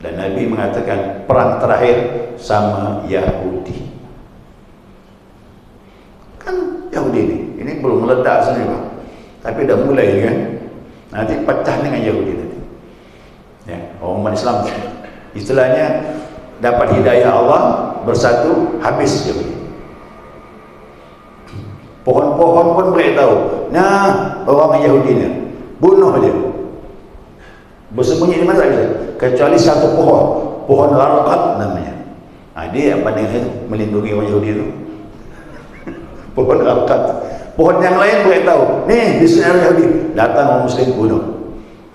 Dan Nabi mengatakan perang terakhir sama Yahudi. Kan Yahudi ini belum meledak sendiri Pak, tapi dah mulai kan. Nanti pecah dengan Yahudi tadi. Ya, orang umat Islam istilahnya dapat hidayah Allah, bersatu, habis Yahudi. Pohon-pohon pun boleh tahu, nah orang Yahudi ni bunuh dia, bersembunyi di mana saja, kecuali satu pohon, pohon Gharqad namanya. Dia yang pandai melindungi orang Yahudi itu. Pohon Gharqad. Pohon yang lain boleh tahu, nih di sini Yahudi, datang orang Muslim bunuh.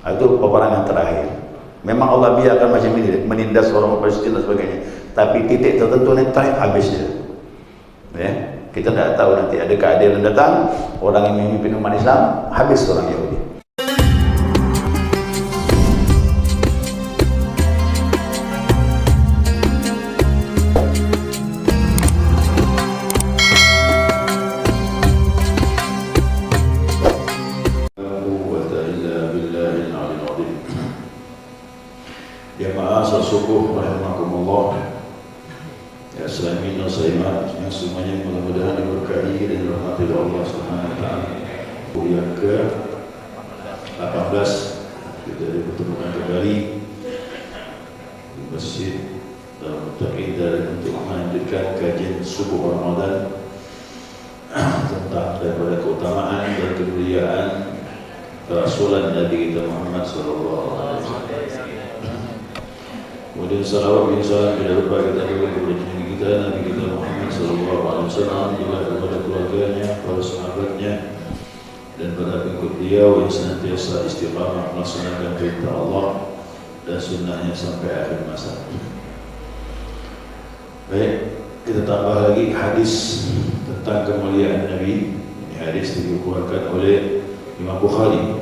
Itu peperangan terakhir. Memang Allah biarkan macam ini, menindas orang Palestin dan sebagainya. Tapi titik tertentu ni terakhir habis dia. Ya, kita tidak tahu nanti ada keadilan datang, orang yang memimpin umat Islam habis orang Yahudi. Subuh rahimakumullah. Ya selamin dan selamat yang semuanya mudah-mudahan diberkahi dan dirahmati oleh Allah Subhanahu wa taala. Yang ke-18 kita dipertemukan kembali di Masjid Muttaqin untuk melanjutkan kajian subuh Ramadan tentang daripada keutamaan dan kemuliaan kerasulan Nabi kita Muhammad sallallahu alaihi wasallam. Kemudian salawat bin salam tidak lupa kita berikan kepada junjungan kita Nabi kita Muhammad sallallahu alaihi wasallam, juga kepada keluarganya, para sahabatnya dan para pengikut beliau yang senantiasa istiqamah melaksanakan perintah Allah dan sunnahnya sampai akhir masa. Baik, kita tambah lagi hadis tentang kemuliaan Nabi. Ini hadis dikeluarkan oleh Imam Bukhari.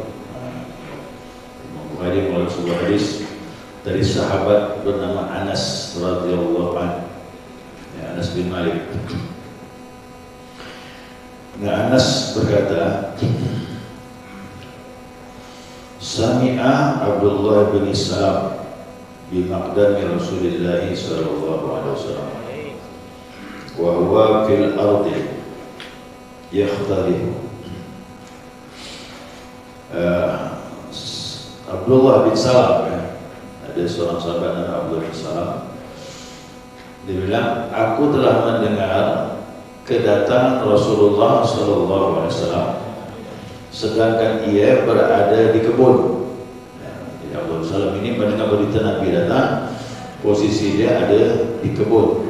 Imam Bukhari mengeluarkan sebuah hadis dari sahabat bernama Anas radhiyallahu anhu, ya, Anas bin Malik. Nah, Anas berkata, Sami'a Abdullah bin Salam bi maqdami Rasulillah sallallahu alaihi wasallam wa huwa fil ardi yakhtalif. Abdullah bin Salam, ada seorang sahabat nama Abdullah bin Salam. Dia bilang, aku telah mendengar kedatangan Rasulullah sallallahu alaihi wasallam sedangkan ia berada di kebun. Jadi Abdullah bin Salam ini mendengar berita Nabi datang, posisi dia ada di kebun.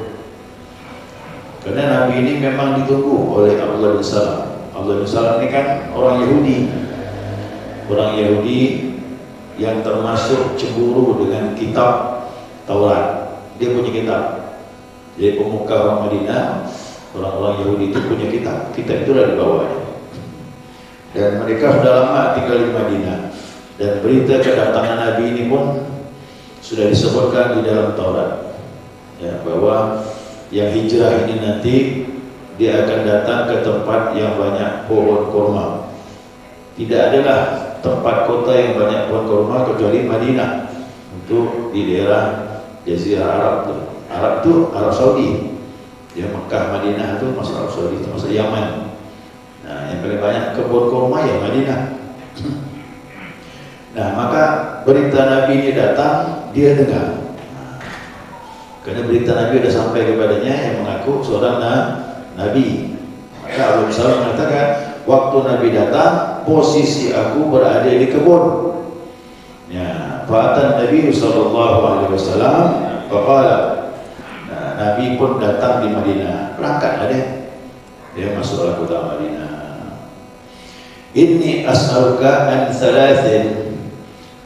Karena Nabi ini memang ditunggu oleh Abdullah bin Salam. Abdullah bin Salam ini kan orang Yahudi. Orang Yahudi yang termasuk cemburu dengan kitab Taurat. Dia punya kitab. Jadi pemuka orang Madinah, orang-orang Yahudi itu punya kitab. Kitab itulah di bawahnya. Dan mereka sudah lama tinggal di Madinah. Dan berita kedatangan Nabi ini pun sudah disebutkan di dalam Taurat, ya, bahwa yang hijrah ini nanti dia akan datang ke tempat yang banyak pohon kurma. Tidak adalah tempat kota yang banyak pohon kurma kecuali Madinah, untuk di daerah Jazirah Arab tu. Arab tu Arab Saudi. Ya, Mekah, Madinah tu masuk Arab Saudi, itu masuk Yaman. Nah, yang paling banyak kebun kurma ya Madinah. Nah, maka berita Nabi ini datang, dia dengar. Karena berita Nabi sudah sampai kepadanya yang mengaku seorang Nabi. Maka Abu Salam mengatakan, waktu Nabi datang, posisi aku berada di kebun. Ya, fa'atan Nabi sallallahu alaihi wasallam faqala. Nah, Nabi pun datang di Madinah. Berangkatlah dia. Dia masuklah kota Madinah. Inni as'aluka an thalathin.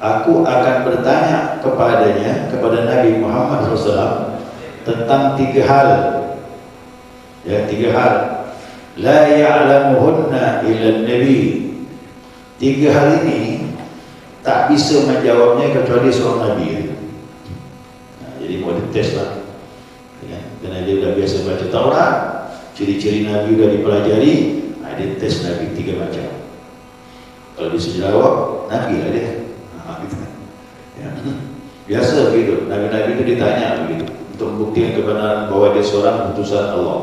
Aku akan bertanya kepadanya, kepada Nabi Muhammad SAW, tentang 3 hal. Ya, 3 hal. La ya'lamuhunna illa Nabi. 3 hal ini tak bisa menjawabnya kecuali seorang Nabi. Nah, jadi mau dites lah, ya, karena dia sudah biasa baca Taurat, ciri-ciri Nabi sudah dipelajari. Nah, dia tes Nabi 3 macam. Kalau bisa jawab, Nabi lah dia. Nah, gitu kan. Ya. Biasa begitu, Nabi-Nabi itu ditanya begitu untuk membuktikan kebenaran bahwa dia seorang utusan Allah.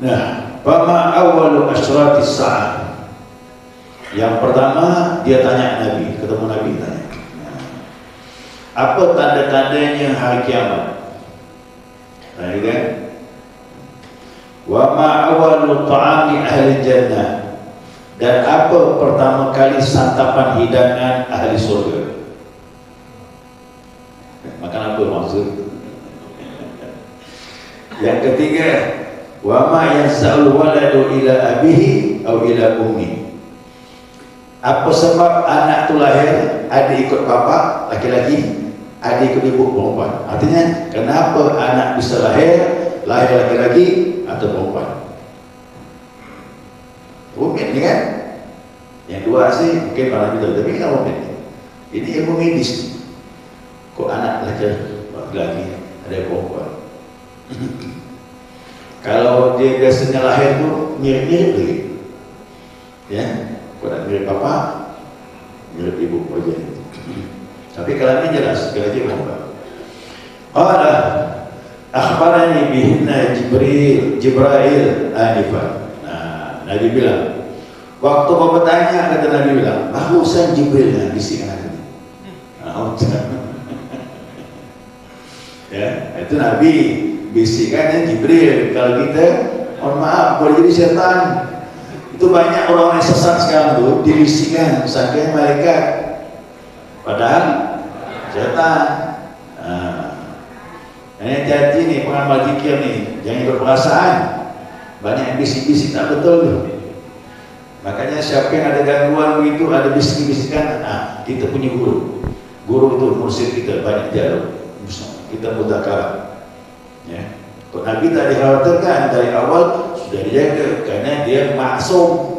Nah, fama awwalu asyratis sa'ah. Yang pertama dia tanya Nabi, ketemu Nabi tanya, apa tanda-tandanya hari kiamat? Nah, kan? Wa ma awwalu ta'ami ahli jannah. Dan apa pertama kali santapan hidangan ahli surga? Makan apa maksud? Yang ketiga, wa ma yansa'ul waladu ila abihi atau ila ummi. Apa sebab anak tu lahir, ada ikut bapa laki-laki, ada ikut ibu perempuan. Artinya, kenapa anak bisa lahir laki-laki atau perempuan? Rumit ni kan? Yang dua sih mungkin para kita, tapi kan rumit. Ini ilmu medis. Kok anak laki-laki ada perempuan? Kalau dia biasanya lahir tu mirip-mirip lagi, ya, kok nak mirip bapa, mirip ibu aja. Tapi kalau ini jelas laki-laki perempuan. Qala akhbarani bihinna Jibril anifan. Nah, Nabi bilang, waktu kau bertanya, kata Nabi bilang, barusan Jibril yang bisikkan aku. Ya, itu Nabi bisikkan Jibril. Kalau kita, mohon maaf, boleh jadi setan. Itu banyak orang yang sesat sekarang tu dibisikkan sangka malaikat, padahal setan. Ini hati-hati ni pengamal zikir ni, jangan berperasaan. Banyak yang bisik-bisik tak betul tu. Makanya siapa yang ada gangguan begitu, ada bisik-bisikan, kita punya guru. Guru itu mursyid kita, banyak dialog. Kita mudzakarah. Ya. Kok Nabi tak dikhawatirkan dari awal sudah dijaga, karena dia maksum.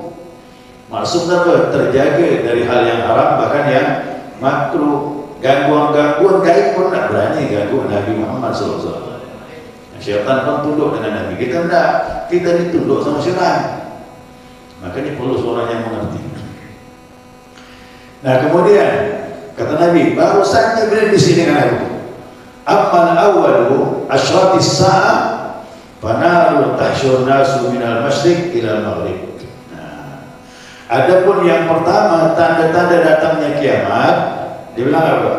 Maksum apa? Terjaga dari hal yang haram, bahkan yang makruh. Gangguan-gangguan gaib pun tak berani ganggu Nabi Muhammad SAW. Syaitan pun tunduk dengan Nabi. Kita tidak, kita ditunduk sama syaitan. Makanya perlu seorang yang mengerti. Nah, kemudian kata Nabi, baru saja bila di sini dengan aku. Ammal awwalu asyratis sa'ah fanaru tahsyur nasu minal masyriq ila maghrib. Nah, adapun yang pertama tanda-tanda datangnya kiamat, dia bilang apa?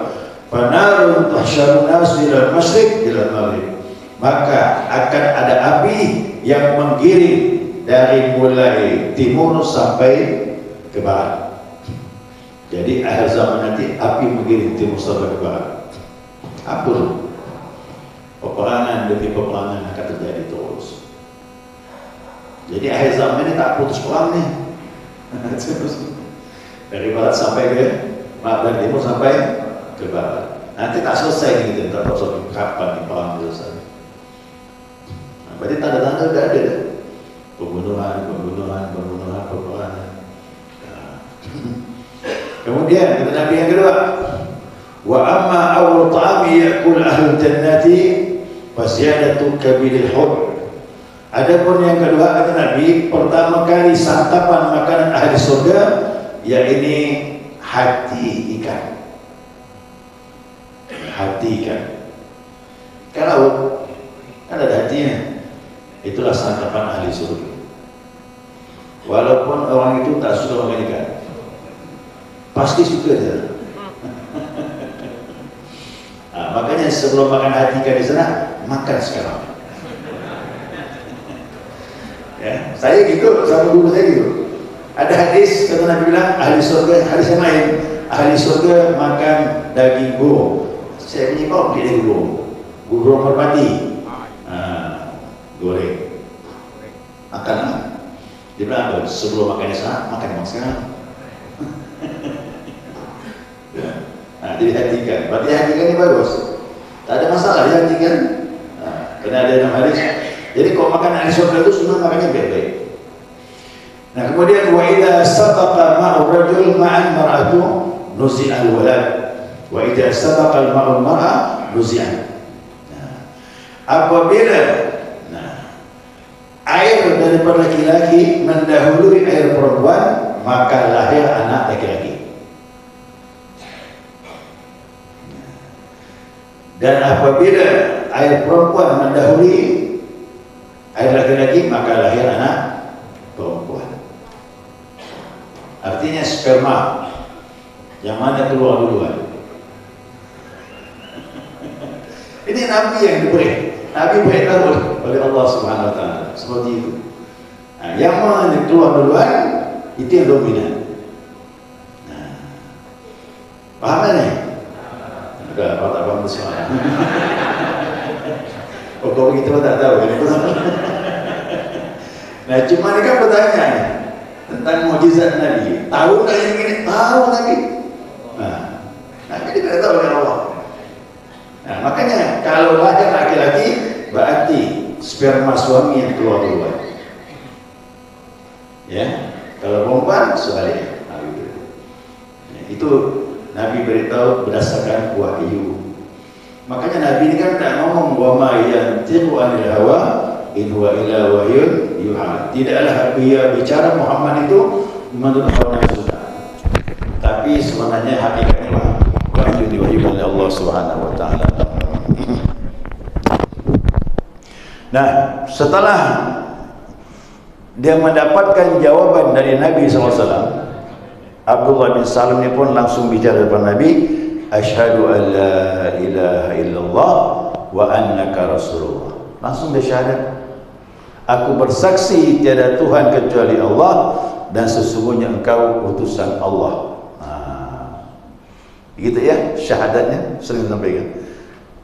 Fanaru tahsyur nasu minal masyriq ila maghrib. Maka akan ada api yang menggiring dari mulai timur sampai ke barat. Jadi akhir zaman nanti api menggiring timur sampai ke barat. Apa itu? Peperangan demi peperangan akan terjadi terus. Jadi akhir zaman ini tak putus perang nih. Dari barat sampai ke dari timur sampai ke barat. Nanti tak selesai gitu, tak tahu sampai kapan nih perang selesai. Berarti tanda-tanda sudah ada dah. Pembunuhan, peperangan. Kemudian kata Nabi yang kedua, wa amma awwal ta'ami ya'kul ahlul jannati fasiyadatu kabilil hub. Adapun yang kedua kata Nabi, pertama kali santapan makanan ahli surga yaitu hati ikan. Hati ikan. Kalau kan ada hatinya. Itulah santapan ahli surga. Walaupun orang itu tak suka makan ikan, pasti suka dia. Makanya sebelum makan hati ikan di sana, makan sekarang. Ya, saya gitu, sama guru saya gitu. Ada hadis kata Nabi bilang ahli surga, hadis yang lain, ahli surga makan daging burung. Saya punya kau beli daging burung, burung merpati. Goreng makan dia bilang apa? Sebelum makan di sana makan sekarang. Ya. Nah, jadi hati ikan, berarti hati ikan ini bagus, tak ada masalah ya hati ikan. Kena ada dalam hadis. Jadi kalau makan ahli surga itu semua makannya baik-baik. Nah, kemudian wa idza sabaqa ma'u rajul ma'an mar'atu nuzi'al walad wa idza sabaqa ma'u mar'a nuzi'an. Apabila air daripada laki-laki mendahului air perempuan, maka lahir anak laki-laki. Dan apabila air perempuan mendahului air laki-laki, maka lahir anak perempuan. Artinya sperma yang mana keluar duluan. Ini Nabi yang diberi. Nabi beritahu oleh Allah Subhanahu Wa Taala seperti itu. Nah, yang mana keluar duluan itu yang dominan. Nah, paham ni? Sudah, apa tak paham semua. Oh, kalau begitu tak tahu. Nah, cuma ni kan pertanyaan tentang mukjizat Nabi. Tahu tak yang ini? Tahu Nabi. Nah, Nabi diberitahu oleh Allah. Nah, makanya kalau lahir laki-laki berarti sperma suami yang keluar duluan. Ya, kalau perempuan sebaliknya. Itu Nabi beritahu berdasarkan wahyu. Makanya Nabi ini kan tak ngomong wa ma yantiqu anil hawa in huwa illa wahyun yuha. Tidaklah dia bicara Muhammad itu menurut hawa nafsu. Tapi sebenarnya hakikatnya wahyu diwahyukan oleh Allah Subhanahu Wa Taala. Nah, setelah dia mendapatkan jawaban dari Nabi SAW, Abdullah bin Salam ni pun langsung bicara kepada Nabi, asyhadu an la ilaha illallah wa annaka rasulullah. Langsung dia syahadat, aku bersaksi tiada Tuhan kecuali Allah dan sesungguhnya engkau utusan Allah. Begitu ya syahadatnya, sering sampaikan.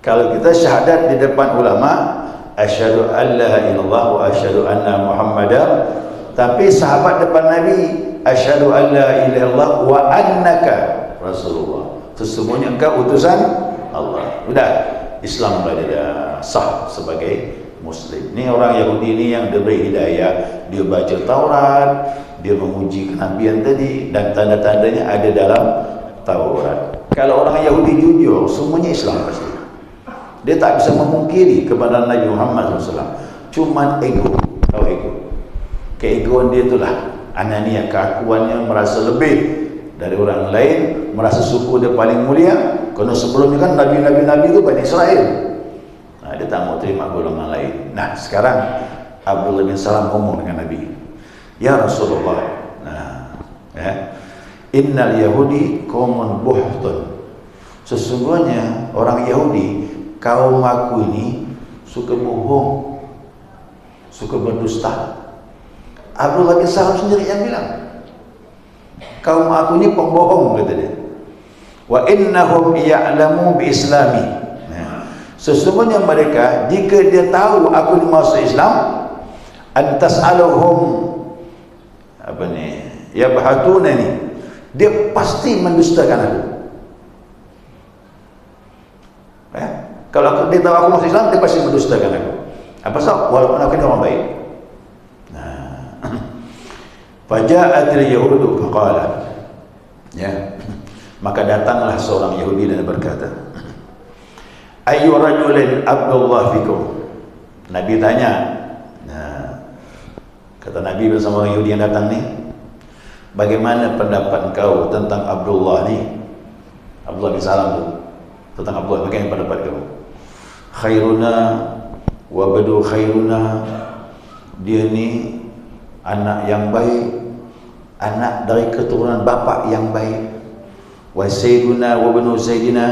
Kalau kita syahadat di depan ulama, asyhadu an la ilaha illallah wa asyhadu anna muhammadar, tapi sahabat depan Nabi, asyhadu an la ilaha illallah wa annaka rasulullah, sesungguhnya engkau utusan Allah. Sudah, Islam sudah dia sah sebagai muslim. Ni orang Yahudi ni yang diberi hidayah, dia baca Taurat, dia menguji kenabian tadi dan tanda-tandanya ada dalam Taurat. Kalau orang Yahudi jujur, semuanya Islam pasti. Dia tak bisa memungkiri kepada Nabi Muhammad SAW. Cuman ego, tahu ego. Keegoan dia itulah anania, keakuannya, merasa lebih dari orang lain, merasa suku dia paling mulia. Kerana sebelumnya kan Nabi-Nabi itu Bani Israel. Nah, dia tak mau terima golongan lain. Nah, sekarang Abdullah bin Salam ngomong dengan Nabi, ya Rasulullah, nah, ya, innal Yahudi qaumun buhtun. Sesungguhnya orang Yahudi, kaum aku ini suka bohong, suka berdusta. Abdullah bin Salam sendiri yang bilang, kaum aku ini pembohong, kata dia. Wa innahum ya'lamu bi islami. Nah, sesungguhnya mereka, jika dia tahu aku ini masuk Islam, antas'aluhum apa ni, yabhatunani, dia pasti mendustakan aku. Ya? Kalau dia tahu aku masuk Islam, dia pasti mendustakan aku. Apa sebab? Walaupun aku ini orang baik. Nah, faja'atil yahudu faqala, ya, maka datanglah seorang Yahudi dan berkata, ayyu rajulin Abdullah fikum. Nabi tanya. Nah, kata Nabi bersama orang Yahudi yang datang ni, bagaimana pendapat kau tentang Abdullah ni? Abdullah bin Salam tu, tentang Abdullah, bagaimana pendapat kau? Khairuna wa badu khairuna, dia ni anak yang baik, anak dari keturunan bapa yang baik. Wa sayyiduna wa banu sayyidina,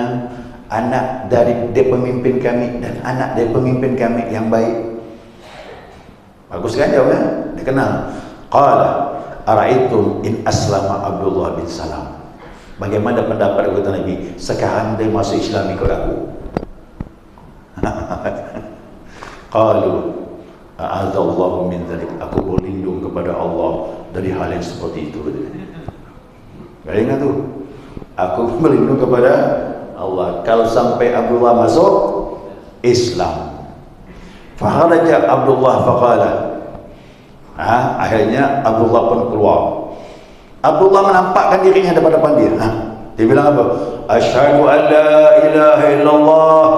anak dari dia pemimpin kami dan anak dari pemimpin kami yang baik. Bagus kan jawabnya? Dia kenal. Qala ara'aitum in aslama Abdullah bin Salam. Bagaimana pendapat kata Nabi, sekarang dia masuk Islam ikut aku? Qalu a'adzallahu min dzalik, aku berlindung kepada Allah dari hal yang seperti itu. Bayangkan tu, aku berlindung kepada Allah kalau sampai Abdullah masuk Islam. Fakharaja Abdullah faqala, akhirnya Abdullah pun keluar. Abdullah menampakkan dirinya depan dia. Dia bilang apa? Asyhadu an la ilaha illallah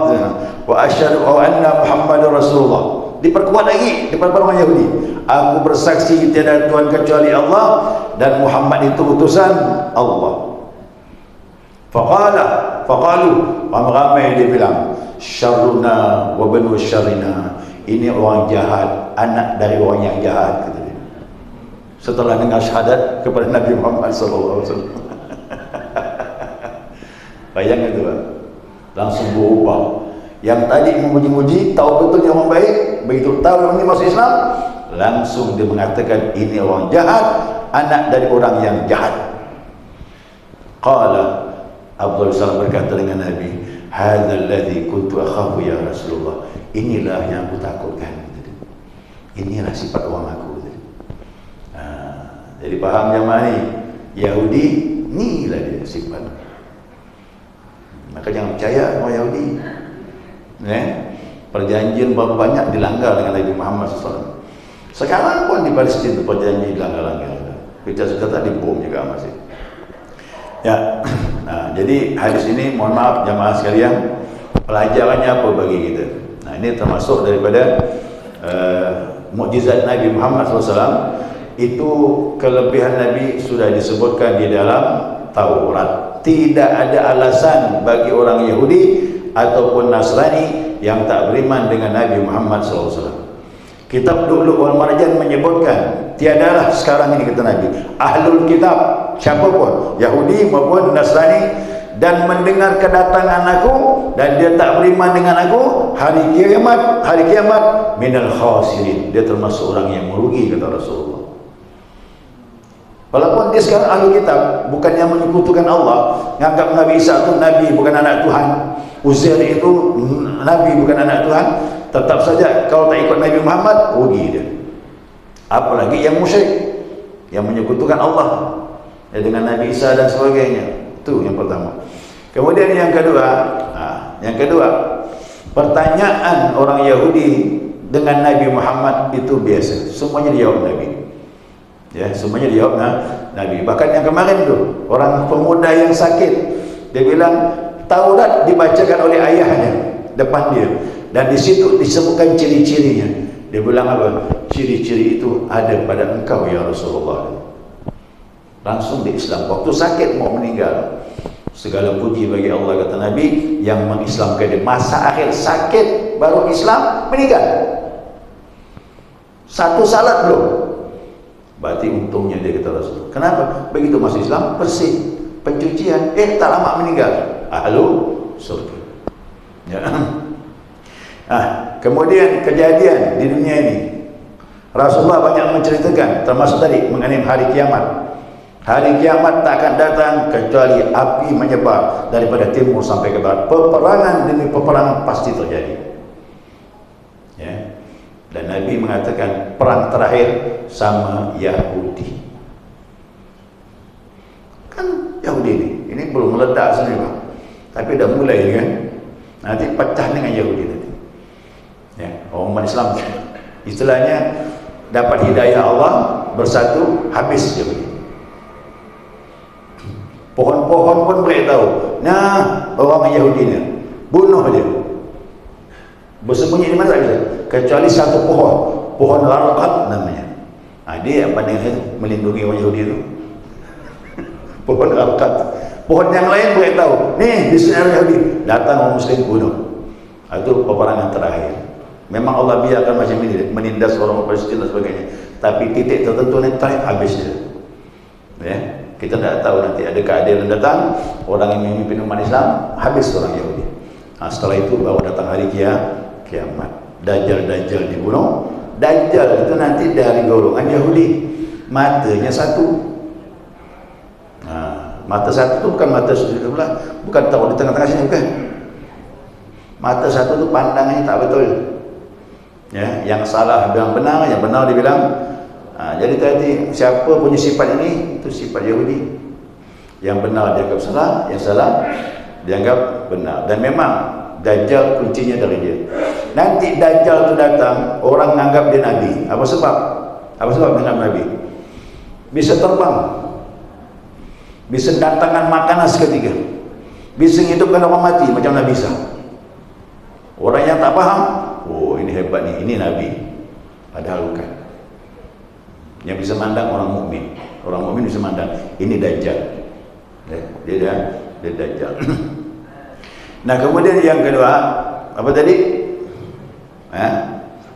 wa asyhadu anna Muhammadar Rasulullah. Diperkuat lagi depan orang Yahudi, aku bersaksi tiada Tuhan kecuali Allah dan Muhammad itu utusan Allah. Faqala, Faqalu, ramai dia bilang, syarruna wa banu syarrina, ini orang jahat, anak dari orang yang jahat, kata dia. Setelah dengar syahadat kepada Nabi Muhammad sallallahu alaihi wasallam. Bayangkan tu, langsung berubah. Yang tadi memuji-muji, tahu betul dia orang baik, begitu tahu ini masuk Islam, langsung dia mengatakan ini orang jahat, anak dari orang yang jahat. Qala, Abdul Salam berkata dengan Nabi, hadzal ladzi kuntu akhafu ya Rasulullah, inilah yang aku takutkan. Inilah sifat orang aku. Jadi faham jemaah ni, Yahudi inilah dia sifat. Maka jangan percaya orang Yahudi. Perjanjian berapa banyak dilanggar dengan Nabi Muhammad SAW. Sekarang pun di Palestin perjanjian dilanggar-langgar. Kita sudah tadi bom juga masih. Ya, jadi hadis ini mohon maaf jamaah sekalian, pelajarannya apa bagi kita? Nah, ini termasuk daripada mukjizat Nabi Muhammad SAW. Itu kelebihan Nabi sudah disebutkan di dalam Taurat. Tidak ada alasan bagi orang Yahudi ataupun Nasrani yang tak beriman dengan Nabi Muhammad SAW. Kitab Lu'lu' wal Marjan menyebutkan, tiadalah sekarang ini, kata Nabi, ahlul kitab, siapapun, Yahudi maupun Nasrani, dan mendengar kedatangan aku dan dia tak beriman dengan aku, hari kiamat minal khasirin, dia termasuk orang yang merugi, kata Rasulullah. Walaupun dia sekarang ahli kitab, bukan yang menyekutukan Allah, menganggap Nabi Isa itu Nabi bukan anak Tuhan, Uzair itu Nabi bukan anak Tuhan, tetap saja kalau tak ikut Nabi Muhammad, rugi dia. Apalagi yang musyrik, yang menyekutukan Allah dengan Nabi Isa dan sebagainya. Itu yang pertama. Kemudian yang kedua, pertanyaan orang Yahudi dengan Nabi Muhammad itu biasa, semuanya dijawab Nabi. Ya, semuanya dijawab Nabi. Bahkan yang kemarin tu, orang pemuda yang sakit, dia bilang Taurat dibacakan oleh ayahnya depan dia, dan di situ disebutkan ciri-cirinya. Dia bilang apa? Ciri-ciri itu ada pada engkau ya Rasulullah. Langsung di Islam. Waktu sakit mau meninggal, segala puji bagi Allah, kata Nabi, yang mengislamkan dia. Masa akhir sakit baru Islam, meninggal. Satu salat belum. Berarti untungnya dia, kata Rasul. Kenapa? Begitu masuk Islam, bersih, pencucian, tak lama meninggal. Ahlu surga. Ya. Kemudian kejadian di dunia ini, Rasulullah banyak menceritakan, termasuk tadi mengenai hari kiamat. Hari kiamat tak akan datang kecuali api menyebar daripada timur sampai ke barat. Peperangan demi peperangan pasti terjadi. Ya. Dan Nabi mengatakan perang terakhir sama Yahudi. Kan Yahudi ini belum meledak sendiri, Pak. Tapi dah mulai kan. Nanti pecah dengan Yahudi nanti. Ya, orang umat Islam istilahnya dapat hidayah Allah, bersatu, habis Yahudi. Pohon-pohon pun beritahu, nah orang Yahudi ni bunuh dia. Bersembunyi di mana saja, kecuali satu pohon Gharqad namanya. Dia yang pandai melindungi orang Yahudi itu. Pohon Gharqad. Pohon yang lain beritahu, nih di sini orang Yahudi, datang orang Muslim bunuh. Itu peperangan terakhir. Memang Allah biarkan macam ini, menindas orang Palestin dan sebagainya. Tapi titik tertentu nanti terakhir habis dia. Ya, kita tidak tahu nanti ada keadilan datang, orang yang memimpin umat Islam habis orang Yahudi. Setelah itu baru datang hari kiamat. Dajjal dibunuh. Dajjal itu nanti dari golongan Yahudi. Matanya satu. Mata satu itu bukan mata sebelah, bukan taruh di tengah-tengah sini, bukan. Mata satu itu pandangannya tak betul. Ya, yang salah bilang benar, yang benar dibilang. Jadi tadi siapa punya sifat ini, itu sifat Yahudi. Yang benar dianggap salah, yang salah dianggap benar. Dan memang Dajjal kuncinya dari dia. Nanti Dajjal itu datang, orang menganggap dia Nabi. Apa sebab? Apa sebab menganggap Nabi? Bisa terbang, bisa datangkan makanan seketika, bisa hidupkan orang mati macam Nabi Isa. Orang yang tak faham, oh ini hebat nih, ini Nabi. Padahal bukan. Yang bisa mandang orang mukmin. Orang mukmin bisa mandang ini Dajjal. Dia Dajjal. Nah, kemudian yang kedua, apa tadi?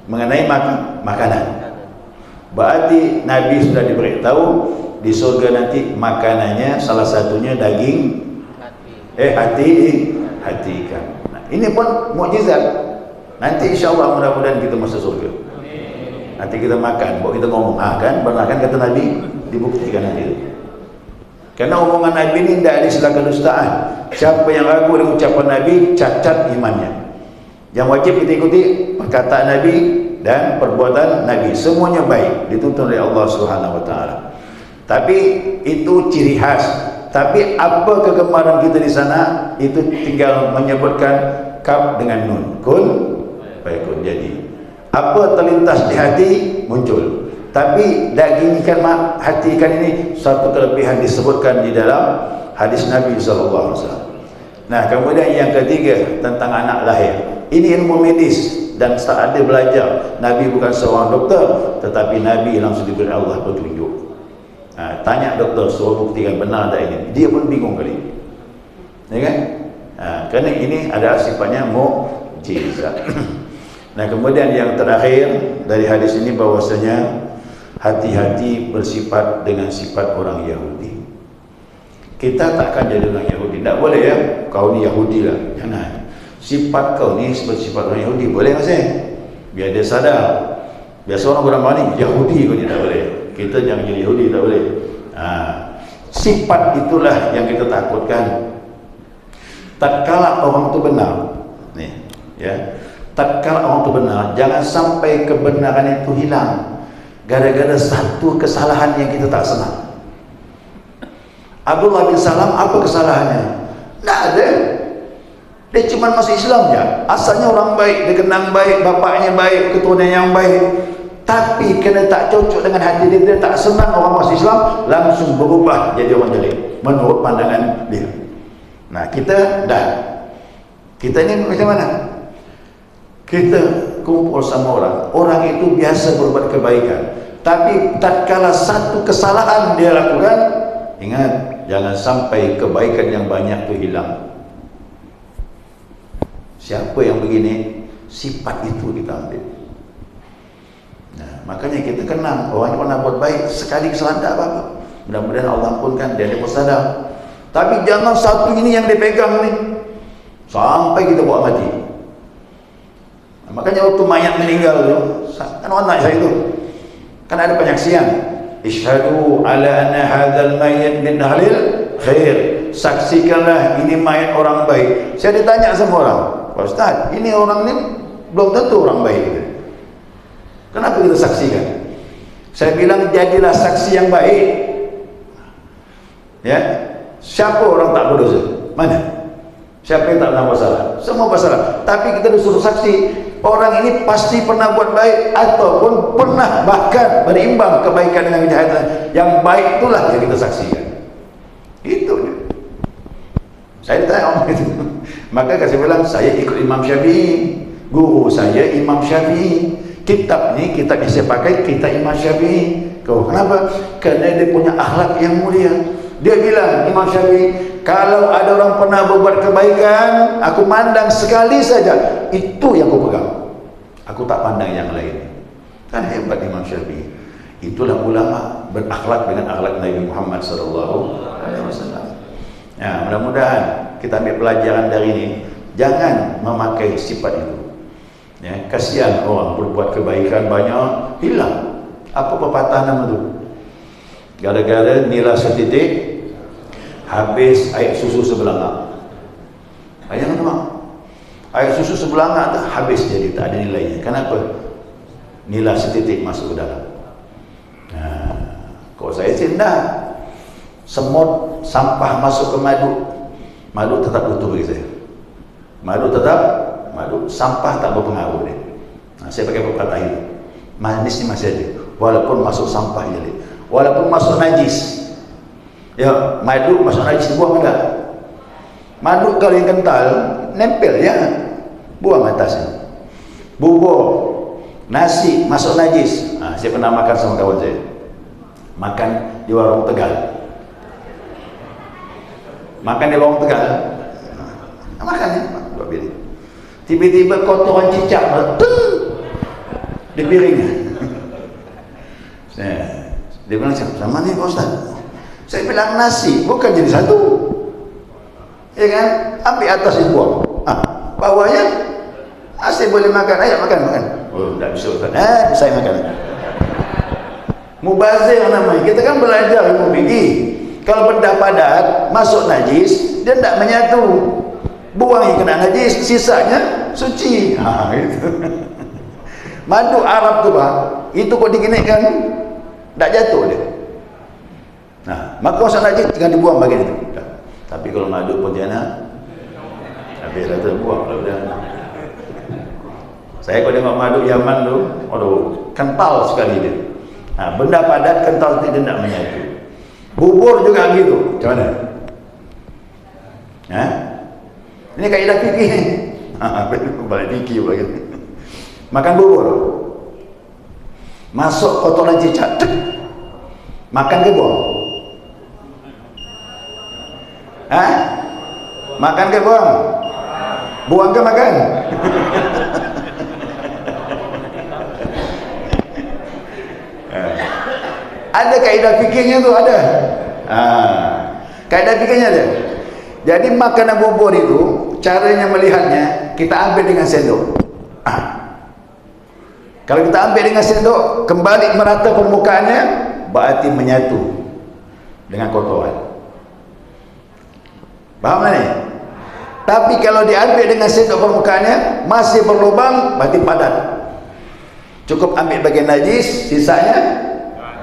Mengenai makanan. Berarti Nabi sudah diberitahu di surga nanti makanannya salah satunya daging hati ikan. Nah, ini pun mukjizat. Nanti insya-Allah mudah-mudahan kita masuk surga. Nanti kita makan, baru kita ngomong, kan benar kan kata Nabi, dibuktikan nanti. Karena omongan Nabi ini tidak ada istilah kedustaan. Siapa yang ragu dengan ucapan Nabi, cacat imannya. Yang wajib kita ikuti perkataan Nabi dan perbuatan Nabi, semuanya baik, dituntun oleh Allah Subhanahu wa taala. Tapi itu ciri khas. Tapi apa kegemaran kita di sana itu tinggal menyebutkan kaf dengan nun. Kun fayakun, jadi. Apa terlintas di hati muncul. Tapi daging ikan, hati ikan ini satu kelebihan disebutkan di dalam hadis Nabi SAW. Nah, kemudian yang ketiga tentang anak lahir. Ini ilmu medis dan saat dia belajar, Nabi bukan seorang dokter, tetapi Nabi langsung diberi Allah petunjuk. Nah, tanya dokter, suruh buktikan benar ada ini. Dia pun bingung kali, ya kan? Nah, kerana ini adalah sifatnya mukjizat. Nah, kemudian yang terakhir dari hadis ini bahwasanya hati-hati bersifat dengan sifat orang Yahudi. Kita takkan jadi orang Yahudi, tidak boleh ya. Kau ni Yahudi lah, jangan. Sifat kau ni bersifat orang Yahudi, boleh nggak sih? Biar dia sadar. Biasa orang bani Yahudi kau tidak boleh. Kita jangan jadi Yahudi, tak boleh. Sifat itulah yang kita takutkan. Tatkala orang itu benar, nih, ya. Tatkala orang itu benar, jangan sampai kebenaran itu hilang gara-gara satu kesalahan yang kita tak senang. Abdullah bin Salam, apa kesalahannya? Tak ada. Dia cuma masuk Islam je. Asalnya orang baik, dia kenang baik, bapaknya baik, keturunan yang baik. Tapi kena tak cocok dengan hati dia, dia tak senang orang masuk Islam, langsung berubah jadi orang jelek menurut pandangan dia. Nah, kita dah. Kita ini macam mana? Kita kumpul sama orang itu biasa berbuat kebaikan, tapi tatkala satu kesalahan dia lakukan, ingat, jangan sampai kebaikan yang banyak itu hilang. Siapa yang begini, sifat itu kita ambil. Nah, makanya kita kenang orang yang pernah buat baik, sekali kesalahan tak apa-apa, mudah-mudahan Allah ampunkan dia pun sadar. Tapi jangan satu ini yang dipegang ni sampai kita buat mati. Nah, makanya waktu mayat meninggal tu, kan anak saya tu kan ada penyaksian, isyhadu ala anna hadzal mayyit min ahlil khair, saksikanlah ini mayat orang baik. Saya ditanya sama orang, Pak Ustaz, ini orang ni belum tentu orang baik. Kenapa kita saksikan? Saya bilang jadilah saksi yang baik. Ya, siapa orang tak berdosa? Mana? Siapa yang tak pernah bersalah? Semua bersalah. Tapi kita disuruh saksi, orang ini pasti pernah buat baik ataupun pernah bahkan berimbang kebaikan dengan kejahatan. Yang baik itulah yang kita saksikan. Itu dia. Saya ditanya orang itu. Maka saya bilang, saya ikut Imam Syafi'i. Guru saya Imam Syafi'i. Kitab ni, kitab yang saya pakai, kitab Imam Syafi'i. Kenapa? Kerana dia punya akhlak yang mulia. Dia bilang, Imam Syafi'i, kalau ada orang pernah berbuat kebaikan, aku mandang sekali saja, itu yang aku pegang. Aku tak pandang yang lain. Kan hebat Imam Syafi'i. Itulah ulama berakhlak dengan akhlak Nabi Muhammad SAW. Ya, mudah-mudahan kita ambil pelajaran dari ini. Jangan memakai sifat itu. Ya, kasihan orang berbuat kebaikan banyak hilang. Apa pepatah nama tu? Gara-gara nila setitik habis air susu sebelanga. Bayangkan mak, air susu sebelanga tu habis jadi tak ada nilainya. Kenapa? Nila setitik masuk ke dalam. Nah, kalau saya cinta semut sampah masuk ke madu, madu tetap utuh bagi saya. Madu tetap madu, sampah tak berpengaruh dia. Nah, saya pakai pepatah itu. Manis ni masih ada, walaupun masuk sampah jadi, walaupun masuk najis. Ya, madu masuk najis buang enggak? Madu kalau yang kental nempel ya, buang atasnya. Bubur, nasi masuk najis. Nah, saya pernah makan sama kawan saya. Makan di warung Tegal. Makan di warung Tegal. Makan ya, dua piring. Tiba-tiba kotoran cicak di piringnya. Dia bilang, sama nih Pak Ustaz. Saya bilang nasi, bukan jadi satu. Ya kan? Ambil atas dibuang. Bawahnya masih boleh makan. Ayo makan. Oh, tak bisa Ustaz. Saya makan. Mubazir namanya. Kita kan belajar ilmu fikih. Kalau benda padat masuk najis, dia tidak menyatu. Buang yang kena najis, sisanya suci. Itu. Madu Arab tu Pak, itu kok digenikkan, tak jatuh dia. Nah, maka masa najis jangan dibuang bagian itu. Tapi kalau madu Pontianak, habis dah terbuang kalau dah. Saya kalau tengok madu Yaman tu, aduh, kental sekali dia. Nah, benda padat kental dia tidak menyatu. Bubur juga begitu. Macam mana? Ini kaedah fikih ni. Balik fikih pula gitu. Makan bubur. Masuk kotoran cicak. Makan ke buang? Makan ke buang? Buang ke makan? Ada kaedah fikihnya tu, ada. Kaedah fikihnya ada. Jadi makanan bubur itu, caranya melihatnya, kita ambil dengan sendok. Kalau kita ambil dengan sendok, kembali merata permukaannya, berarti menyatu dengan kotoran. Faham ni? Tapi kalau diambil dengan sendok permukaannya, masih berlubang, berarti padat. Cukup ambil bagian najis, sisanya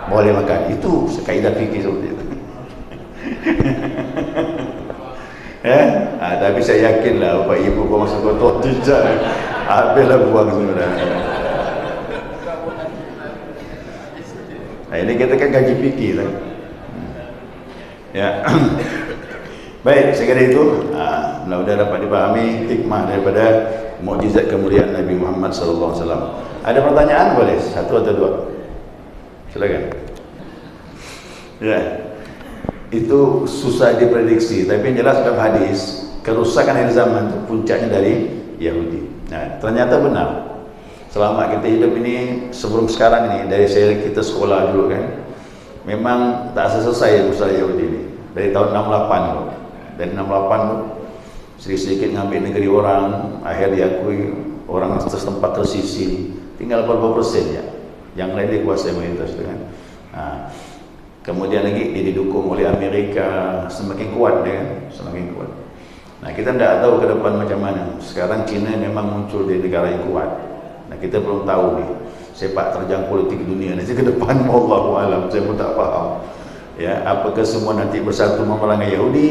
boleh makan. Itu kaedah fikih seperti itu. Tapi saya yakinlah Bapak Ibu kau masuk kotor tidak, habislah buang semua. Nah, ini kita kan kaji fikih lah. Ya. Baik, sekali itu mudah-mudahan dapat dipahami hikmah daripada mukjizat kemuliaan Nabi Muhammad sallallahu alaihi wasallam. Ada pertanyaan boleh? Satu atau dua? Silakan. Ya. Itu susah diprediksi, tapi yang jelas dalam hadis kerusakan akhir zaman itu puncaknya dari Yahudi. Nah, ternyata benar. Selama kita hidup ini, sebelum sekarang ini, dari kita sekolah dulu kan, memang tak selesai usaha Yahudi ini. Dari tahun 68 tu. Dari 68 tu, sedikit-sedikit ngambil negeri orang, akhir diakui orang setempat tersisi, tinggal berapa persen ya. Yang lain dikuasai mayoritas itu kan. Kemudian lagi dia didukung oleh Amerika, semakin kuat dia kan, semakin kuat. Nah, kita tidak tahu ke depan macam mana. Sekarang China memang muncul di negara yang kuat. Nah, kita belum tahu nih sepak terjang politik dunia nanti ke depan, wallahu alam, saya pun tak faham. Ya, apakah semua nanti bersatu memerangi Yahudi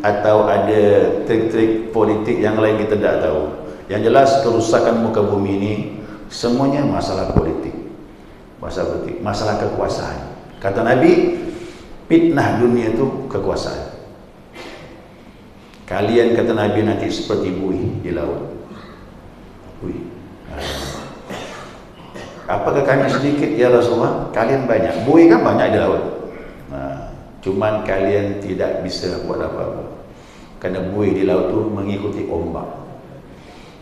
atau ada trik-trik politik yang lain kita tidak tahu. Yang jelas kerusakan muka bumi ini semuanya masalah politik. Masalah kekuasaan. Kata Nabi, fitnah dunia itu kekuasaan. Kalian, kata Nabi, nanti seperti buih di laut. Buih. Apakah kami sedikit ya Rasulullah? Kalian banyak. Buih kan banyak di laut. Cuman kalian tidak bisa buat apa-apa. Karena buih di laut itu mengikuti ombak.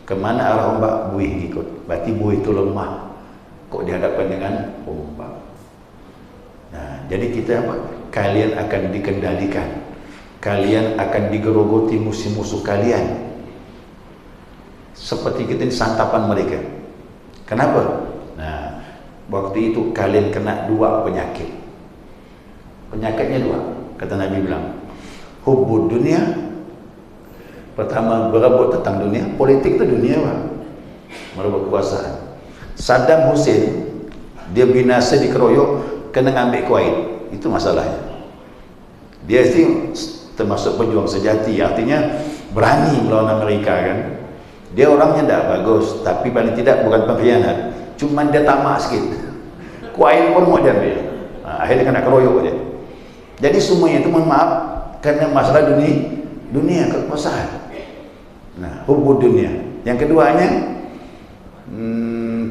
Kemana arah ombak, buih ikut. Berarti buih itu lemah kok dihadapkan dengan ombak. Nah, jadi kita apa? Kalian akan dikendalikan. Kalian akan digerogoti musuh-musuh kalian. Seperti kita di santapan mereka. Kenapa? Nah, waktu itu kalian kena dua penyakit. Penyakitnya dua. Kata Nabi bilang, hubbud dunia. Pertama, berebut tentang dunia. Politik itu dunia, Pak. Merebut kekuasaan. Saddam Hussein, dia binasa dikeroyok, kena ngambil Kuwait. Itu masalahnya. Dia itu termasuk pejuang sejati, artinya berani melawan Amerika kan. Dia orangnya tidak bagus, tapi paling tidak bukan pengkhianat, cuman dia tamak sikit. Kuwait pun mau diambil. Akhirnya kena keroyok dia. Jadi semuanya itu, mohon maaf, karena masalah dunia kekuasaan. Nah, hubbud dunia. Yang keduanya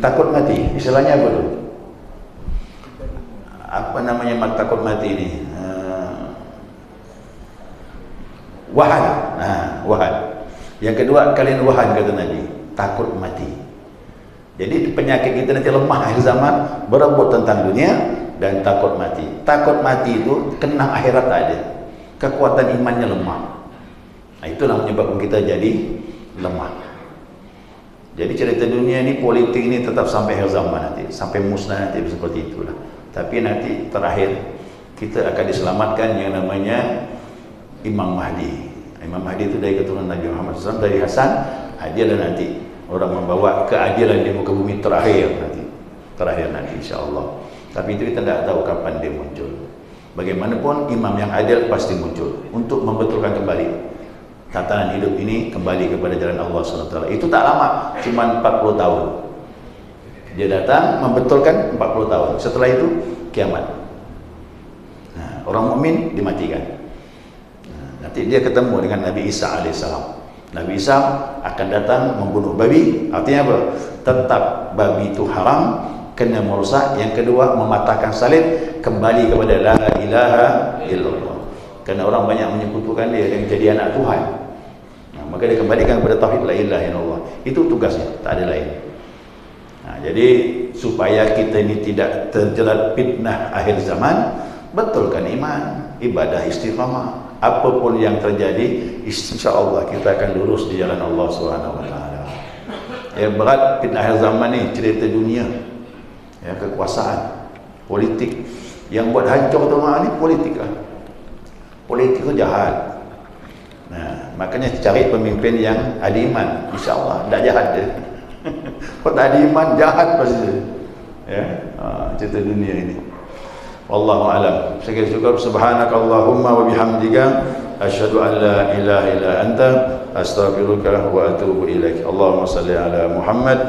takut mati. Istilahnya apa tu? Apa namanya takut mati ini? Wahad. Wahad. Yang kedua, kalian wahan, kata Nabi, takut mati. Jadi penyakit kita nanti lemah akhir zaman, berebut tentang dunia dan takut mati. Takut mati itu kenang akhirat tak ada, kekuatan imannya lemah. Nah, itulah menyebabkan kita jadi lemah. Jadi cerita dunia ini, politik ini tetap sampai akhir zaman nanti, sampai musnah nanti, seperti itulah. Tapi nanti terakhir kita akan diselamatkan yang namanya Imam Mahdi. Imam Mahdi itu dari keturunan Nabi Muhammad SAW, dari Hasan. Dia lah nanti orang membawa keadilan di muka bumi terakhir nanti insya-Allah. Tapi itu kita tidak tahu kapan dia muncul. Bagaimanapun imam yang adil pasti muncul untuk membetulkan kembali tatanan hidup ini kembali kepada jalan Allah SWT. Itu tak lama, cuma 40 tahun. Dia datang membetulkan 40 tahun. Setelah itu kiamat. Nah, orang mukmin dimatikan. Nanti dia ketemu dengan Nabi Isa alaihissalam. Nabi Isa akan datang membunuh babi. Artinya apa? Tetap babi itu haram, kena merusak. Yang kedua, mematahkan salib, kembali kepada la ilaha illallah. Karena orang banyak menyekutukan dia dengan jadi anak Tuhan. Nah, maka dia kembalikan kepada tauhid la ilaha illallah. Itu tugasnya, tak ada lain. Nah, jadi supaya kita ini tidak terjerat fitnah akhir zaman, betulkan iman, ibadah istiqamah. Apapun yang terjadi, insya-Allah kita akan lurus di jalan Allah Subhanahu wa taala. Yang berat fitnah akhir zaman ni cerita dunia. Ya, kekuasaan, politik. Yang buat hancur tuan ni politik lah. Politik itu jahat. Nah, makanya cari pemimpin yang ada iman, insya-Allah tak jahat dia. Kalau tak ada iman, jahat pasti. Ya, cerita dunia ini. Wallahu alam. Sekian syukur, subhanakallahumma wa bihamdika asyhadu an la ilaha illa anta astaghfiruka wa atubu ilaik. Allahumma salli ala Muhammad